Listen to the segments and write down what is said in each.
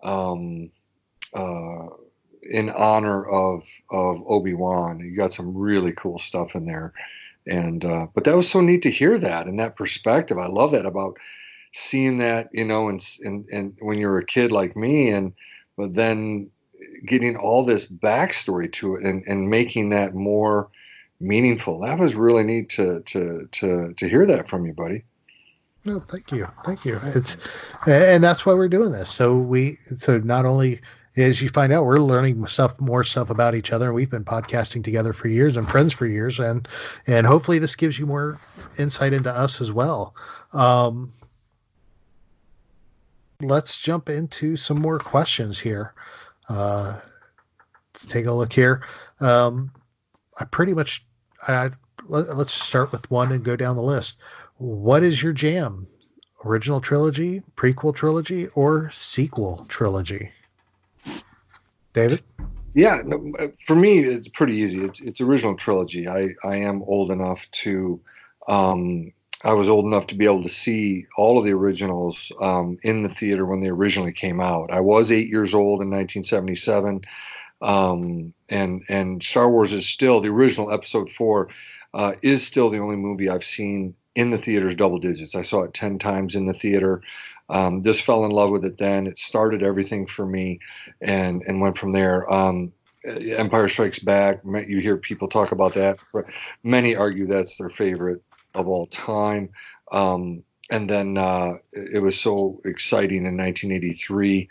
um, uh, in honor of Obi-Wan. You got some really cool stuff in there, and but that was so neat to hear that and that perspective. I love that about seeing that, and when you're a kid like me, and but then getting all this backstory to it and making that more meaningful. That was really neat to hear that from you, buddy. No, thank you. It's and that's why we're doing this. So not only as you find out, we're learning more stuff about each other. We've been podcasting together for years and friends for years, and hopefully this gives you more insight into us as well. Um, let's jump into some more questions here. Let's take a look here. Um, I pretty much let's start with one and go down the list. What is your jam? Original trilogy, prequel trilogy, or sequel trilogy? David? Yeah, no, for me, it's pretty easy. It's original trilogy. I am old enough to, um, I was old enough to be able to see all of the originals in the theater when they originally came out. I was 8 years old in 1977, and Star Wars is still the original Episode 4 is still the only movie I've seen in the theaters double digits. I saw it 10 times in the theater. Just fell in love with it then. It started everything for me, and went from there. Empire Strikes Back. You hear people talk about that. Many argue that's their favorite of all time. And then it was so exciting in 1983,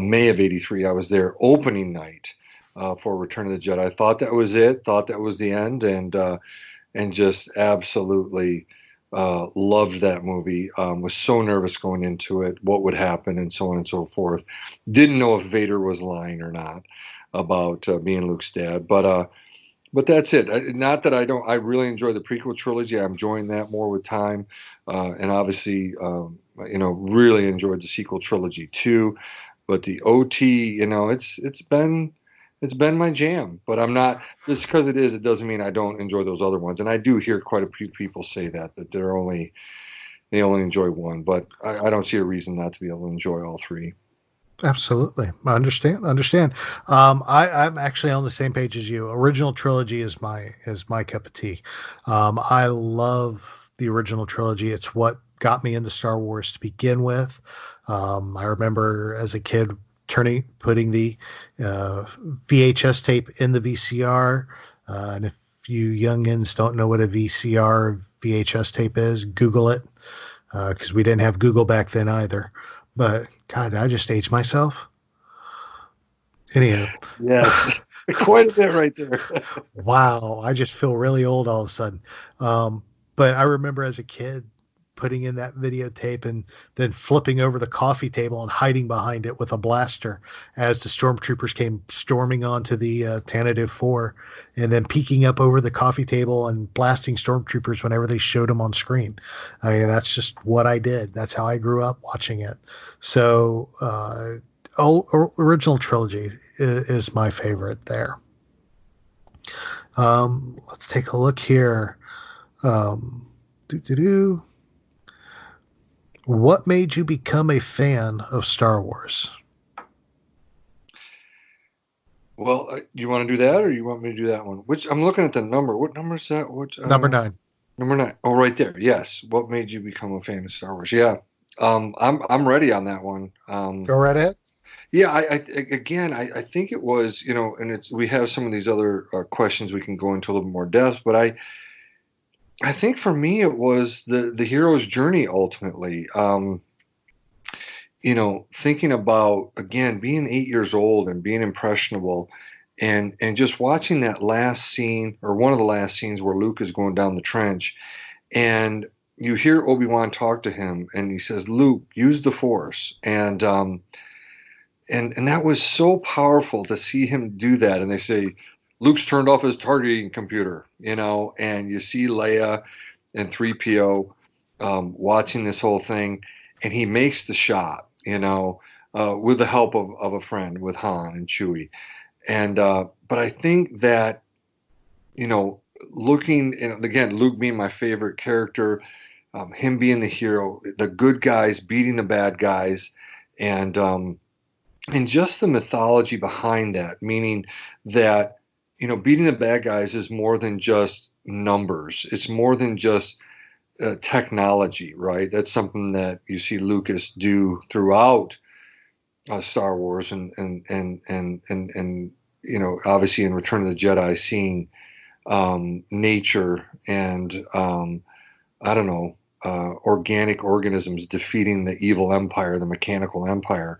May of '83. I was there opening night for Return of the Jedi. I thought that was it. Thought that was the end, and just absolutely loved that movie. Was so nervous going into it, what would happen, and so on and so forth. Didn't know if Vader was lying or not about being Luke's dad, but that's it. Not that I don't. I really enjoy the prequel trilogy. I'm enjoying that more with time, and obviously, really enjoyed the sequel trilogy too. But the OT, it's been my jam. But I'm not just because it is. It doesn't mean I don't enjoy those other ones. And I do hear quite a few people say that they only enjoy one. But I don't see a reason not to be able to enjoy all three. Absolutely. I understand. I'm actually on the same page as you. Original trilogy is my cup of tea. I love the original trilogy. It's what got me into Star Wars to begin with. I remember as a kid putting the VHS tape in the VCR. And if you youngins don't know what a VCR VHS tape is, Google it, because we didn't have Google back then either. But God, I just aged myself. Anyhow, Yes, quite a bit right there. wow, I just feel really old all of a sudden. But I remember as a kid putting in that videotape and then flipping over the coffee table and hiding behind it with a blaster as the stormtroopers came storming onto the Tanative 4, and then peeking up over the coffee table and blasting stormtroopers whenever they showed them on screen. I mean, that's just what I did. That's how I grew up watching it. So, original trilogy is my favorite there. Let's take a look here. Um, doo-doo-doo. What made you become a fan of Star Wars? Well, you want to do that, or you want me to do that one? Which I'm looking at the number. What number is that? Which Number 9. number 9? Oh, right there. Yes. What made you become a fan of Star Wars? Yeah. I'm ready on that one. Go right ahead. Yeah. I think it was, and we have some of these other questions we can go into a little more depth, but I think for me it was the hero's journey ultimately. Thinking about again being 8 years old and being impressionable, and just watching that last scene or one of the last scenes where Luke is going down the trench, and you hear Obi-Wan talk to him, and he says, "Luke, use the Force," and that was so powerful to see him do that. And they say Luke's turned off his targeting computer, and you see Leia and 3PO watching this whole thing, and he makes the shot, with the help of a friend, with Han and Chewie. And but I think that, looking, and again, Luke being my favorite character, him being the hero, the good guys beating the bad guys, and and just the mythology behind that, meaning that, beating the bad guys is more than just numbers. It's more than just technology, right? That's something that you see Lucas do throughout Star Wars, and obviously in Return of the Jedi, seeing nature and I don't know, organic organisms defeating the evil empire, the mechanical empire.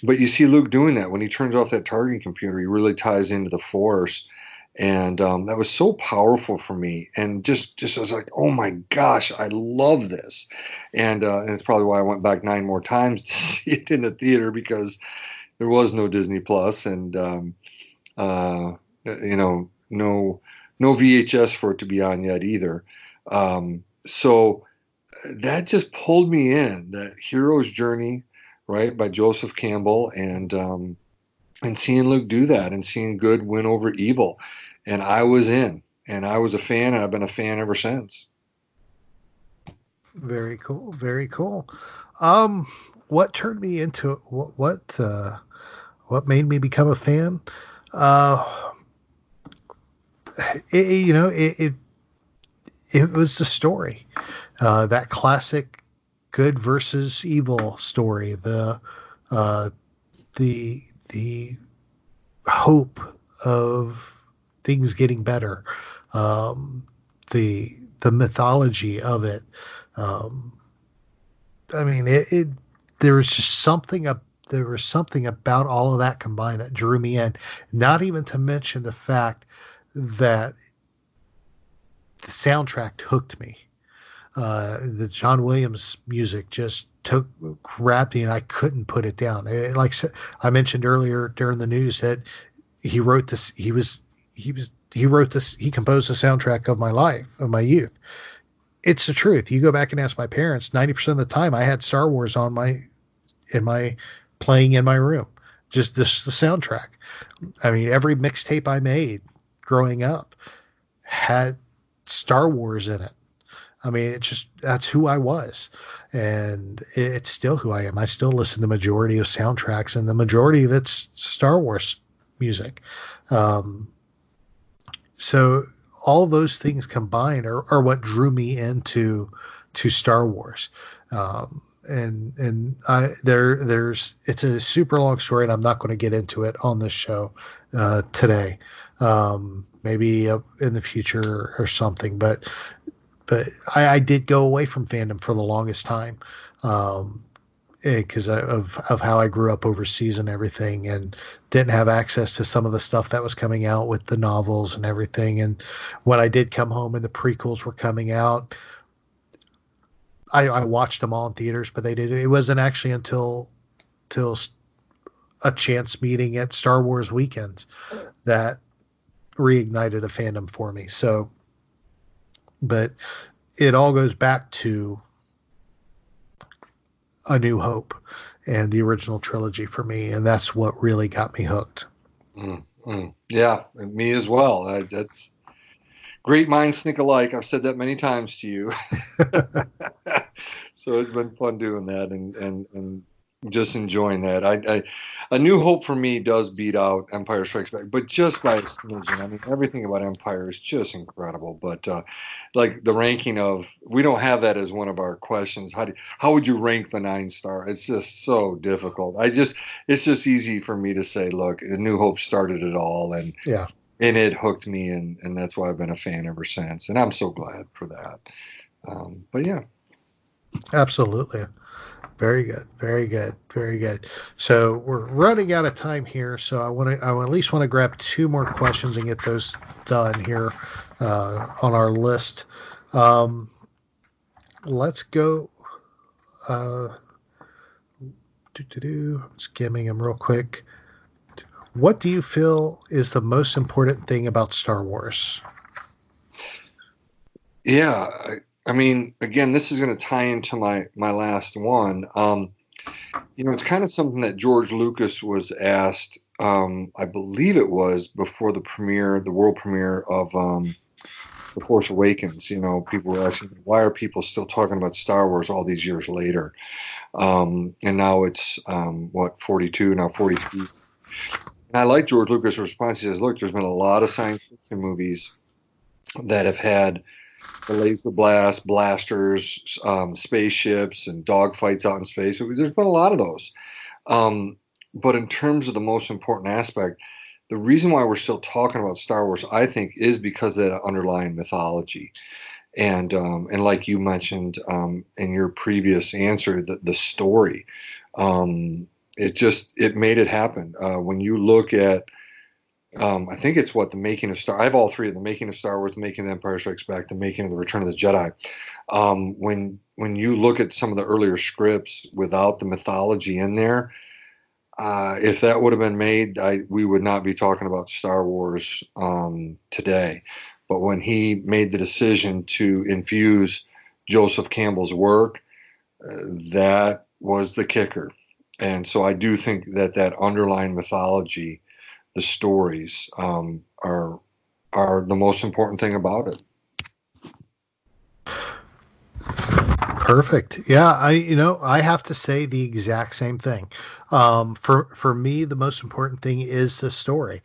But you see Luke doing that when he turns off that targeting computer. He really ties into the Force, and that was so powerful for me. And just I was like, oh my gosh, I love this, and it's probably why I went back 9 more times to see it in the theater, because there was no Disney Plus, and no VHS for it to be on yet either. So that just pulled me in, that hero's journey, right, by Joseph Campbell, and seeing Luke do that, and seeing good win over evil, and I was in, and I was a fan, and I've been a fan ever since. Very cool. Very cool. What turned me into what made me become a fan? It was the story, that classic good versus evil story, the hope of things getting better, the mythology of it. I mean, there was just something there was something about all of that combined that drew me in. Not even to mention the fact that the soundtrack hooked me. The John Williams music just grabbed me, and I couldn't put it down. Like I mentioned earlier during the news, that he wrote this. He wrote this. He composed the soundtrack of my life, of my youth. It's the truth. You go back and ask my parents. 90% of the time, I had Star Wars on playing in my room. Just the soundtrack. I mean, every mixtape I made growing up had Star Wars in it. I mean, that's who I was, and it's still who I am. I still listen to majority of soundtracks, and the majority of it's Star Wars music. So all those things combined are what drew me into Star Wars. And it's a super long story, and I'm not going to get into it on this show today. Maybe in the future or something, but I did go away from fandom for the longest time, because of how I grew up overseas and everything, and didn't have access to some of the stuff that was coming out with the novels and everything. And when I did come home and the prequels were coming out, I watched them all in theaters, but it wasn't actually until a chance meeting at Star Wars weekends that reignited a fandom for me. So, but it all goes back to A New Hope and the original trilogy for me, and that's what really got me hooked. Yeah, me as well. That's great minds think alike. I've said that many times to you. So it's been fun doing that, and just enjoying that. A New Hope for me does beat out Empire Strikes Back, but just by a smidgen. I mean, everything about Empire is just incredible. But like the ranking of, we don't have that as one of our questions. How would you rank the 9-star? It's just so difficult. It's just easy for me to say, look, A New Hope started it all, and yeah, and it hooked me, and that's why I've been a fan ever since, and I'm so glad for that. But yeah. Absolutely. Very good. Very good. Very good. So we're running out of time here. So I at least want to grab 2 more questions and get those done here on our list. Let's go. Skimming them real quick. What do you feel is the most important thing about Star Wars? Yeah. I mean, again, this is going to tie into my last one. It's kind of something that George Lucas was asked, I believe it was before the world premiere of The Force Awakens. People were asking, why are people still talking about Star Wars all these years later? And now it's 42, now 43. And I like George Lucas' response. He says, look, there's been a lot of science fiction movies that have had the laser blast, blasters, spaceships, and dogfights out in space. There's been a lot of those. But in terms of the most important aspect, the reason why we're still talking about Star Wars, I think, is because of that underlying mythology. And like you mentioned in your previous answer, the story, it made it happen. When you look at, I think it's the making of Star. I have all three: the making of Star Wars, the making of The Empire Strikes Back, the making of The Return of the Jedi. When you look at some of the earlier scripts without the mythology in there, if that would have been made, we would not be talking about Star Wars today. But when he made the decision to infuse Joseph Campbell's work, that was the kicker. And so I do think that underlying mythology, the stories, are the most important thing about it. Perfect. Yeah, I have to say the exact same thing. For me, the most important thing is the story.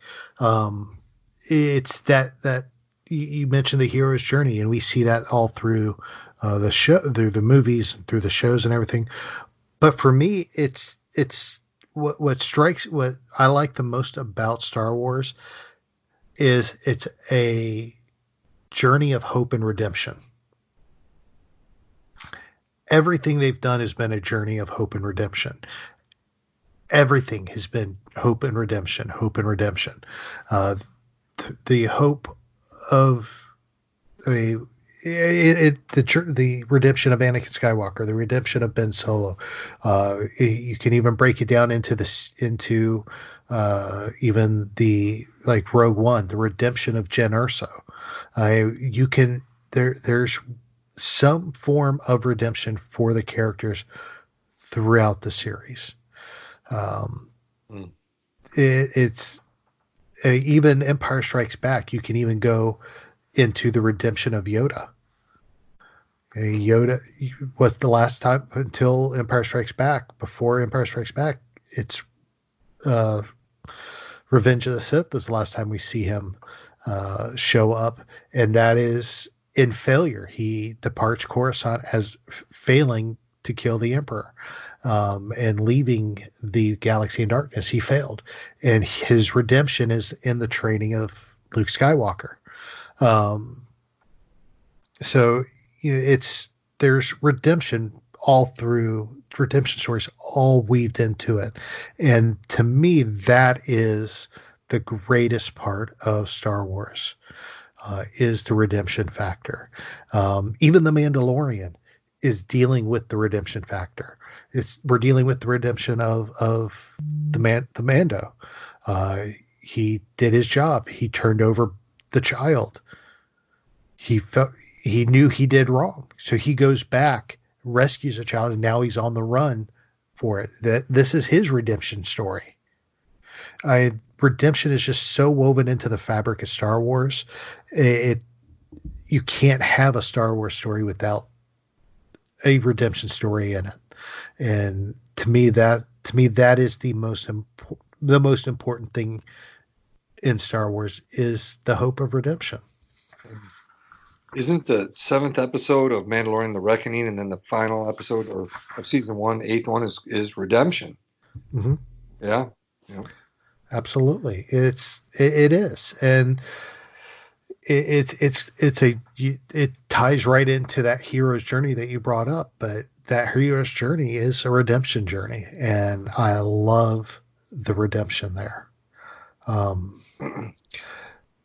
It's that you mentioned the hero's journey, and we see that all through the show, through the movies, through the shows, and everything. But for me, it's what I like the most about Star Wars is it's a journey of hope and redemption. Everything they've done has been a journey of hope and redemption. Everything has been hope and redemption, hope and redemption. The hope of, the redemption of Anakin Skywalker, the redemption of Ben Solo. You can even break it down into even the Rogue One, the redemption of Jen Erso. There's some form of redemption for the characters throughout the series. It's even Empire Strikes Back. You can even go into the redemption of Yoda. Yoda, what's the last time until Empire Strikes Back? Before Empire Strikes Back, it's Revenge of the Sith is the last time we see him show up, and that is in failure. He departs Coruscant as failing to kill the Emperor, and leaving the galaxy in darkness. He failed, and his redemption is in the training of Luke Skywalker. So there's redemption all through, redemption stories all weaved into it, and to me that is the greatest part of Star Wars. Is the redemption factor. Even The Mandalorian is dealing with the redemption factor. We're dealing with the redemption of the Mando. He did his job. He turned over the child. He knew he did wrong, so he goes back, rescues a child, and now he's on the run for it. This is his redemption story. Redemption is just so woven into the fabric of Star Wars. You can't have a Star Wars story without a redemption story in it. And to me that is the most important thing in Star Wars is the hope of redemption. Isn't the 7th episode of Mandalorian the Reckoning, and then the final episode of season 1, 8th one is redemption? Mm-hmm. Yeah. Absolutely, it is, and it ties right into that hero's journey that you brought up. But that hero's journey is a redemption journey, and I love the redemption there. All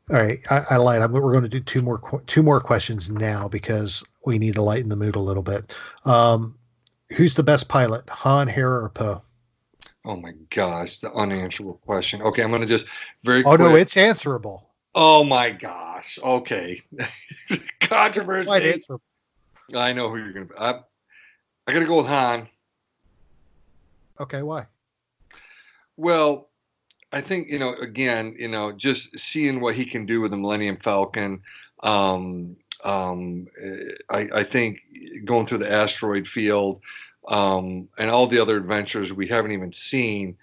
right, I lied. We're going to do two more questions now because we need to lighten the mood a little bit. Who's the best pilot, Han, Hera, or Poe? Oh my gosh, the unanswerable question. Okay, I'm going to just very quick. Oh no, it's answerable. Oh my gosh. Okay. Controversy. Quite answerable. I know who you're going to be. I got to go with Han. Okay, why? Well, I think, again, just seeing what he can do with the Millennium Falcon, Um, I think going through the asteroid field and all the other adventures we haven't even seen.